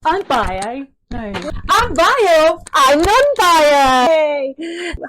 I'm bio. No. I'm bio. I'm non-bio. Hey.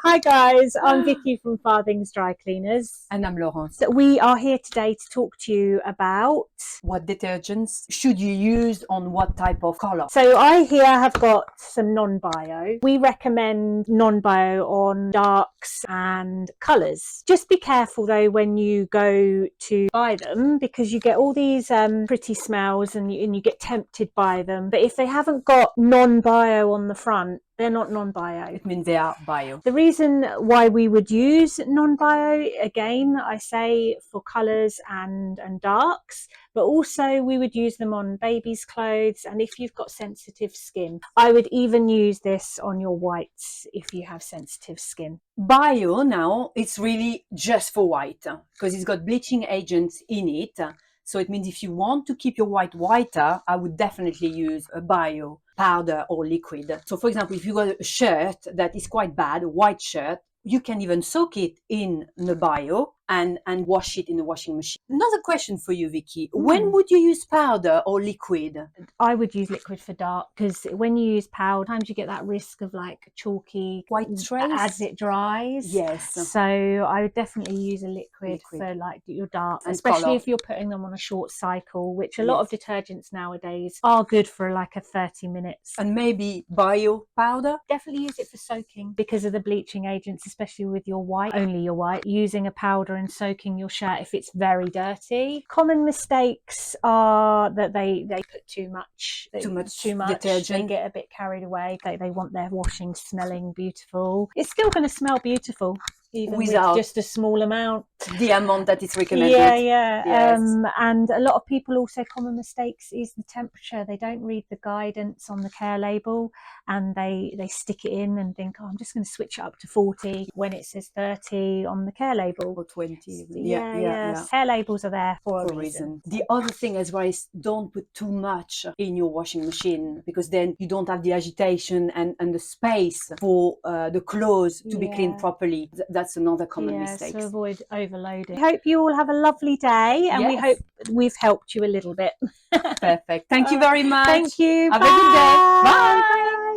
Hi guys, I'm Vicky from Farthing's Dry Cleaners. And I'm Laurence. So we are here today to talk to you about what detergents should you use on what type of color? So I here have got some non-bio. We recommend non-bio on darks and colours. Just be careful though when you go to buy them, because you get all these pretty smells and you get tempted by them. But if they haven't got non-bio on the front, they're not non-bio. It means they are bio. The reason why we would use non-bio, again, I say for colours and darks, but also we would use them on babies' clothes, and if you've got sensitive skin. I would even use this on your whites if you have sensitive skin. Bio now, it's really just for white because it's got bleaching agents in it. So it means if you want to keep your white whiter, I would definitely use a bio powder or liquid. So for example, if you got a shirt that is quite bad, a white shirt, you can even soak it in the bio and wash it in the washing machine. Another question for you, Vicky. When would you use powder or liquid? I would use liquid for dark, because when you use powder, sometimes you get that risk of like chalky White trace as it dries. Yes. So I would definitely use a liquid for like your darks, and especially color. if you're putting them on a short cycle, which a lot of detergents nowadays are good for like a 30 minutes. And maybe bio powder? Definitely use it for soaking because of the bleaching agents, especially with your white, only your white. Using a powder and soaking your shirt if it's very dirty. Common mistakes are that they put too much detergent. They get a bit carried away. They want their washing smelling beautiful. It's still going to smell beautiful even without with just a small amount. The amount that is recommended. Yeah. Yes. And a lot of people also, common mistakes is the temperature. They don't read the guidance on the care label and they stick it in and think, oh, I'm just going to switch it up to 40 when it says 30 on the care label. Or 20. Yeah. Care labels are there for a reason. The other thing as well is don't put too much in your washing machine, because then you don't have the agitation and the space for the clothes to be cleaned properly. That's another common mistake. So avoid overloading. We hope you all have a lovely day, and we hope we've helped you a little bit. Perfect. Thank you very much. Thank you. Have a good day. Bye. Bye.